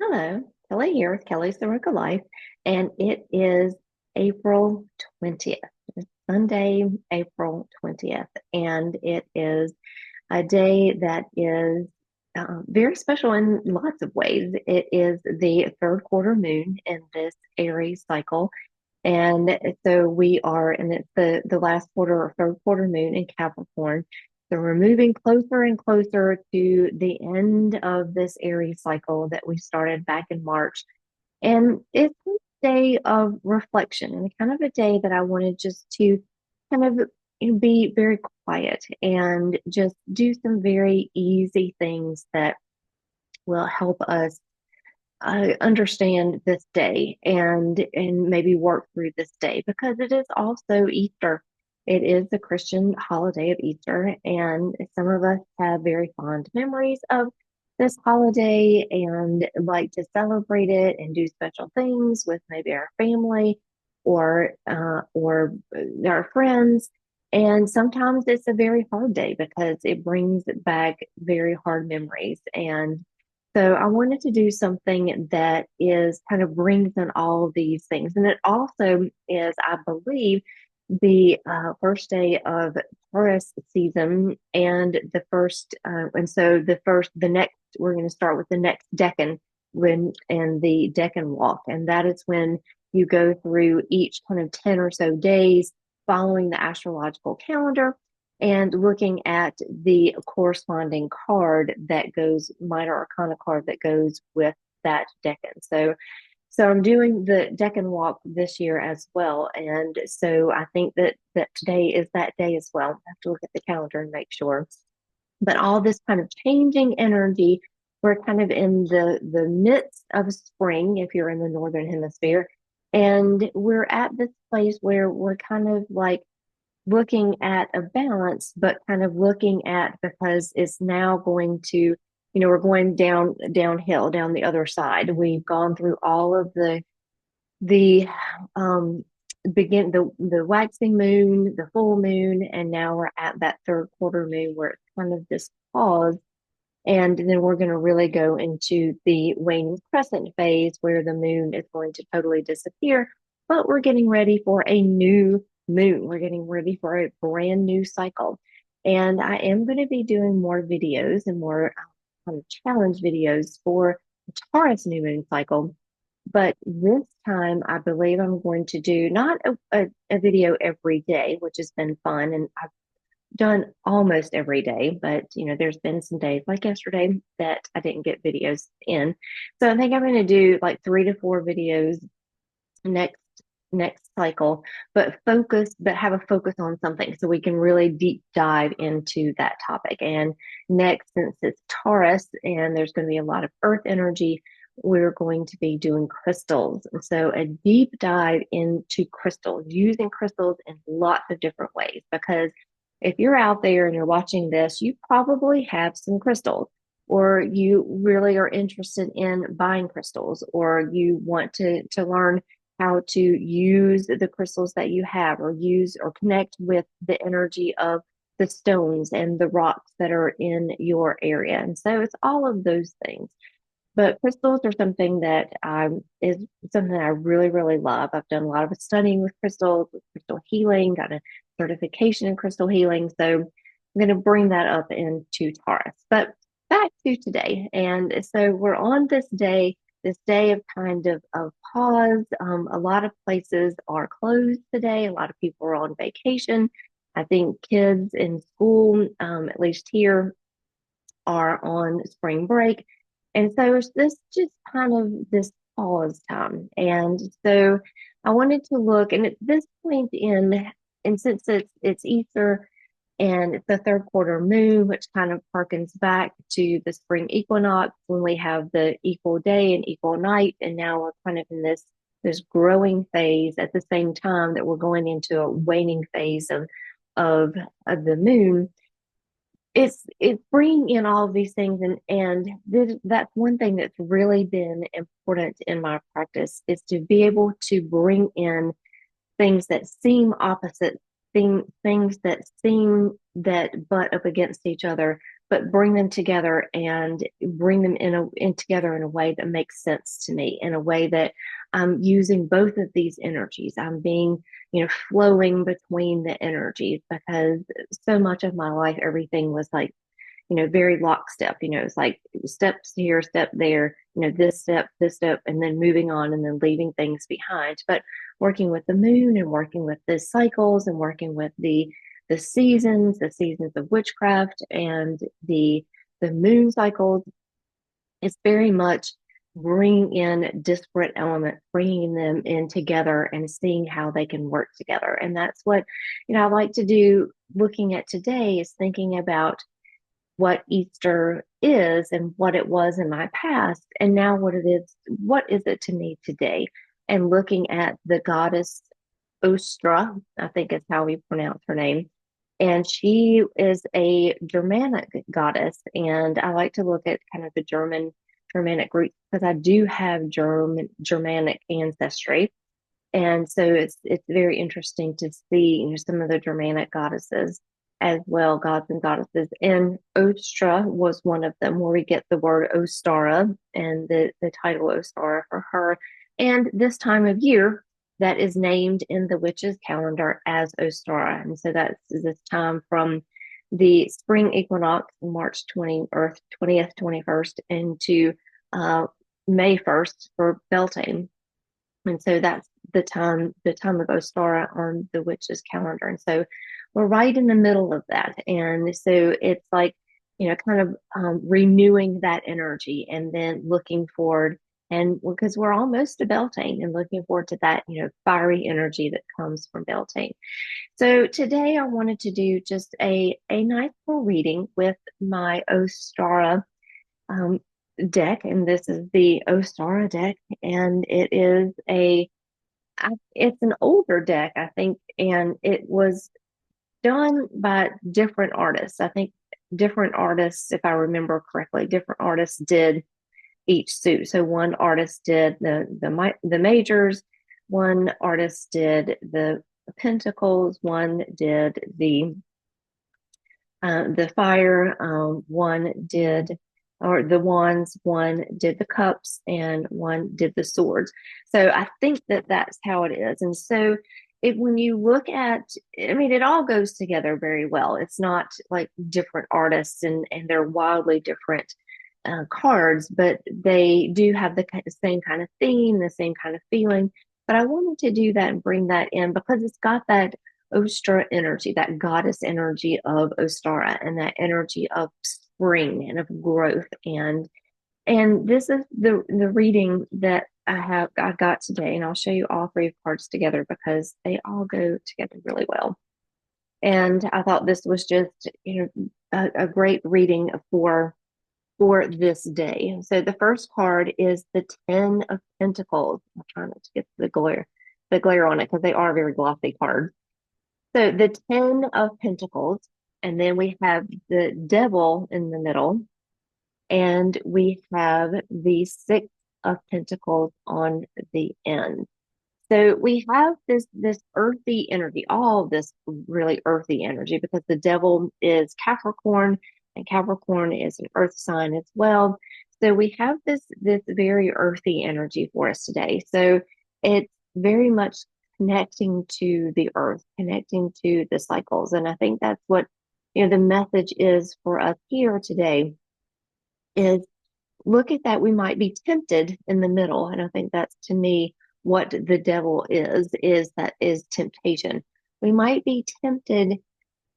Hello, Kelly here with Kelly's The Rook of Life, and it is April 20th. It's Sunday, April 20th, and it is a day that is very special in lots of ways. It is the third quarter moon in this Aries cycle, and so we are, and it's the last quarter or third quarter moon in Capricorn. So we're moving closer and closer to the end of this Aries cycle that we started back in March. And it's a day of reflection and kind of a day that I wanted just to kind of be very quiet and just do some very easy things that will help us understand this day and maybe work through this day because it is also Easter. It is the Christian holiday of Easter, and some of us have very fond memories of this holiday and like to celebrate it and do special things with maybe our family or our friends. And sometimes it's a very hard day because it brings back very hard memories. And so I wanted to do something that is kind of brings in all of these things. And it also is, I believe, the first day of Taurus season and so the next, we're going to start with the next decan and the decan walk. And that is when you go through each kind of 10 or so days following the astrological calendar and looking at the corresponding card that goes, minor arcana card that goes with that decan. So I'm doing the decan walk this year as well. And so I think that today is that day as well. I have to look at the calendar and make sure. But all this kind of changing energy, we're kind of in the midst of spring if you're in the northern hemisphere. And we're at this place where we're kind of like looking at a balance, but kind of looking at because it's now going to, we're going downhill, down the other side. We've gone through all of the um the waxing moon, the full moon, and now we're at that third quarter moon where it's kind of this pause. And then we're going to really go into the waning crescent phase where the moon is going to totally disappear. But we're getting ready for a new moon. We're getting ready for a brand new cycle. And I am going to be doing more videos and more kind of challenge videos for the Taurus new moon cycle. But this time, I believe I'm going to do not a video every day, which has been fun. And I've done almost every day, but there's been some days like yesterday that I didn't get videos in. So I think I'm going to do like 3 to 4 videos next next cycle, but have a focus on something so we can really deep dive into that topic. And next, since it's Taurus and there's going to be a lot of earth energy, we're going to be doing crystals. And so a deep dive into crystals, using crystals in lots of different ways, because if you're out there and you're watching this, you probably have some crystals, or you really are interested in buying crystals, or you want to learn how to use the crystals that you have, or use or connect with the energy of the stones and the rocks that are in your area. And so it's all of those things. But crystals are something that is something that I really, really love. I've done a lot of studying with crystals, with crystal healing, got a certification in crystal healing. So I'm going to bring that up into Taurus. But back to today. And so we're on this day of kind of pause. A lot of places are closed today. A lot of people are on vacation. I think kids in school, at least here, are on spring break. And so it's this just kind of this pause time. And so I wanted to look, and at this point and since it's Easter and it's the third quarter moon, which kind of harkens back to the spring equinox when we have the equal day and equal night. And now we're kind of in this growing phase at the same time that we're going into a waning phase of the moon. It's bringing in all of these things, and that's one thing that's really been important in my practice is to be able to bring in things that seem opposite, things that seem that butt up against each other, but bring them together and bring them in together in a way that makes sense to me, in a way that I'm using both of these energies. I'm being, flowing between the energies, because so much of my life, everything was like, very lockstep. It's like steps here, step there, this step, and then moving on and then leaving things behind. But working with the moon and working with the cycles and working with the seasons of witchcraft and the moon cycles, it's very much bringing in disparate elements, bringing them in together and seeing how they can work together. And that's what, I like to do looking at today, is thinking about what Easter is and what it was in my past, and now what is it to me today? And looking at the goddess Ostra, I think is how we pronounce her name. And she is a Germanic goddess. And I like to look at kind of the Germanic roots, because I do have Germanic ancestry. And so it's very interesting to see, some of the Germanic goddesses as well, gods and goddesses. And Ostra was one of them, where we get the word Ostara and the title Ostara for her. And this time of year, that is named in the witches' calendar as Ostara. And so that's this time from the spring equinox, March 20th or 20th, 21st, into May 1st for Beltane. And so that's the time of Ostara on the witch's calendar. And so we're right in the middle of that. And so it's like, kind of renewing that energy and then looking forward. And because we're almost to Beltane, and looking forward to that, fiery energy that comes from Beltane. So today I wanted to do just a nice little reading with my Ostara um, deck. And this is the Ostara deck. And it's an older deck, I think, and it was done by different artists. I think different artists, if I remember correctly, different artists did each suit. So one artist did the majors, one artist did the pentacles, one did the fire, one did, or the wands, one did the cups, and one did the swords. So I think that that's how it is. And so when you look at, I mean, it all goes together very well. It's not like different artists and they're wildly different cards, but they do have the same kind of theme, the same kind of feeling. But I wanted to do that and bring that in because it's got that Ostra energy, that goddess energy of Ostara, and that energy of spring and of growth. And this is the reading that I got today, and I'll show you all three cards together because they all go together really well. And I thought this was just a great reading for this day. So the first card is the Ten of Pentacles. I'm trying not to get the glare on it because they are very glossy cards. So the Ten of Pentacles, and then we have the Devil in the middle, and we have the Six of Pentacles on the end. So we have this earthy energy, all of this really earthy energy, because the Devil is Capricorn, and Capricorn is an earth sign as well. So we have this very earthy energy for us today. So it's very much connecting to the earth, connecting to the cycles. And I think that's what, the message is for us here today, is look at that. We might be tempted in the middle. And I think that's, to me, what the Devil is temptation. We might be tempted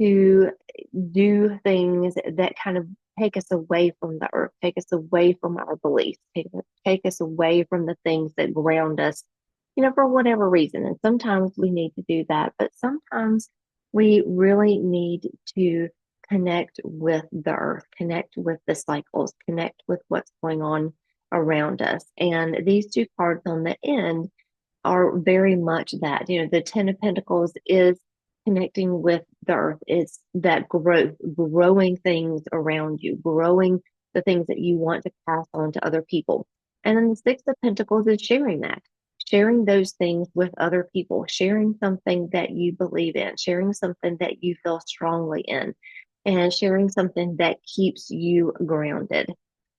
to do things that kind of take us away from the earth, take us away from our beliefs, take us away from the things that ground us, for whatever reason. And sometimes we need to do that, but sometimes we really need to connect with the earth, connect with the cycles, connect with what's going on around us. And these two cards on the end are very much that. The Ten of Pentacles is connecting with the earth. It's that growth, growing things around you, growing the things that you want to pass on to other people. And then the Six of Pentacles is sharing that, sharing those things with other people, sharing something that you believe in, sharing something that you feel strongly in. and sharing something that keeps you grounded.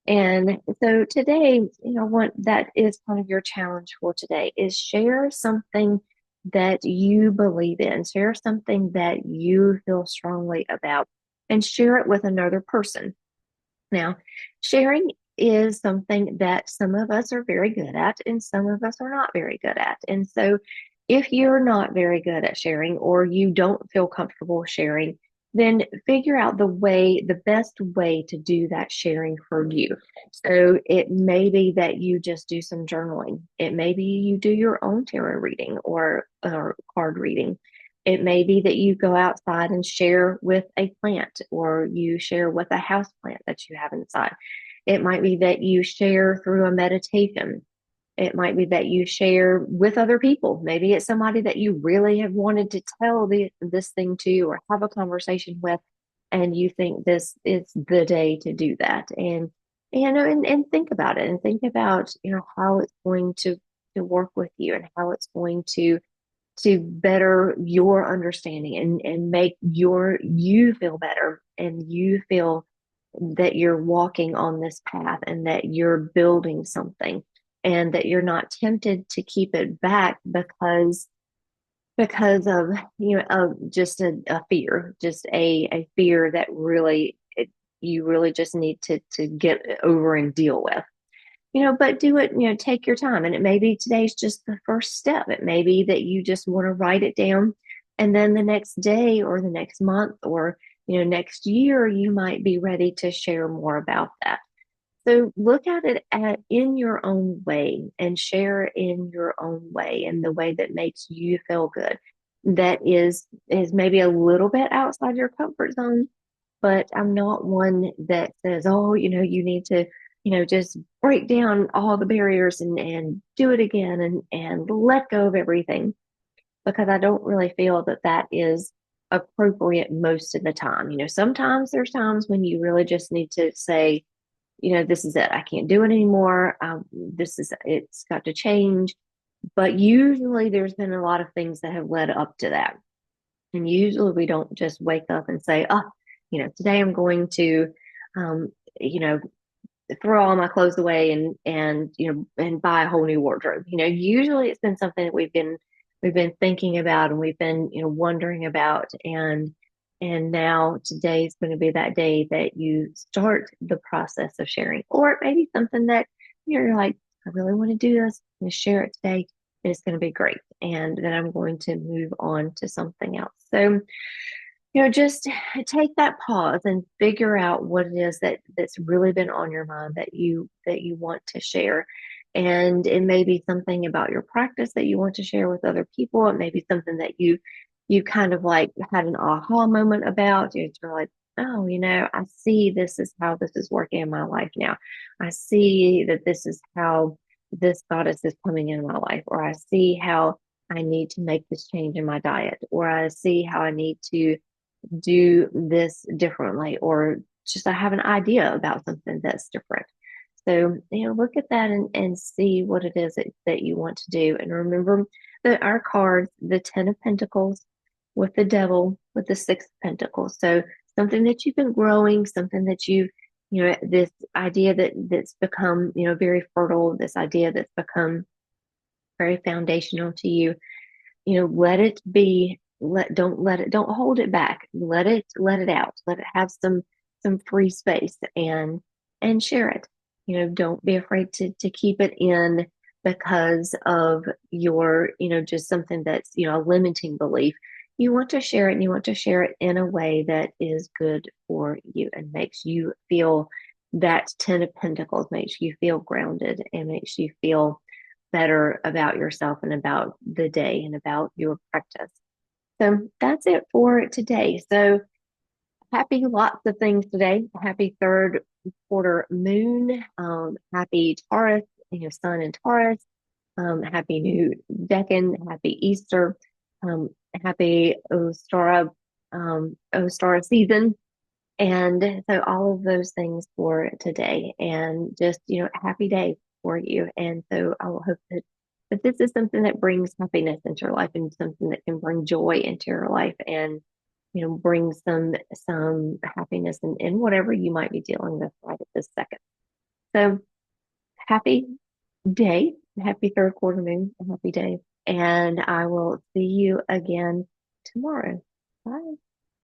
And so today, what that is kind of your challenge for today is share something that you believe in, share something that you feel strongly about, and share it with another person. Now, sharing is something that some of us are very good at and some of us are not very good at. And so, if you're not very good at sharing or you don't feel comfortable sharing, then figure out the best way to do that sharing for you. So, it may be that you just do some journaling, it may be you do your own tarot reading or card reading. It may be that you go outside and share with a plant or you share with a house plant that you have inside. It might be that you share through a meditation. It might be that you share with other people. Maybe it's somebody that you really have wanted to tell this thing to or have a conversation with, and you think this is the day to do that. And think about it and think about, how it's going to work with you and how it's going to better your understanding and make you feel better and you feel that you're walking on this path and that you're building something and that you're not tempted to keep it back because of of just a fear, just a fear that really you really just need to get over and deal with. But do it, take your time. And it may be today's just the first step. It may be that you just want to write it down. And then the next day or the next month or, next year, you might be ready to share more about that. So look at it in your own way and share in your own way in the way that makes you feel good. That is maybe a little bit outside your comfort zone, but I'm not one that says, oh, you need to, just break down all the barriers and do it again and let go of everything because I don't really feel that that is appropriate most of the time. Sometimes there's times when you really just need to say, this is it. I can't do it anymore. It's got to change. But usually there's been a lot of things that have led up to that. And usually we don't just wake up and say, oh, today I'm going to, um, you know, throw all my clothes away and buy a whole new wardrobe. Usually it's been something that we've been thinking about and we've been, wondering about and now today's going to be that day that you start the process of sharing. Or it may be something that you're like, I really want to do this. I'm going to share it today. It's going to be great. And then I'm going to move on to something else. So just take that pause and figure out what it is that's really been on your mind that you want to share. And it may be something about your practice that you want to share with other people. It may be something that you kind of like had an aha moment about. You're like, oh, I see this is how this is working in my life now. I see that this is how this goddess is coming in my life, or I see how I need to make this change in my diet, or I see how I need to do this differently, or just I have an idea about something that's different. So, look at that and see what it is that you want to do. And remember that our cards, the 10 of Pentacles with the Devil, with the Six of Pentacles. So something that you've been growing, something that this idea that's become, very fertile, this idea that's become very foundational to you, let it be, don't hold it back. Let it out. Let it have some free space and share it. Don't be afraid to keep it in because of your, just something that's, a limiting belief. You want to share it and you want to share it in a way that is good for you and makes you feel that 10 of Pentacles makes you feel grounded and makes you feel better about yourself and about the day and about your practice. So that's it for today. So happy lots of things today. Happy third quarter moon. Happy Taurus, sun in Taurus. Happy new Decan. Happy Easter. Happy Ostara season. And so all of those things for today and just, happy day for you. And so I will hope that this is something that brings happiness into your life and something that can bring joy into your life. And bring some happiness in whatever you might be dealing with right at this second. So happy day, happy third quarter moon, happy day. And I will see you again tomorrow. Bye.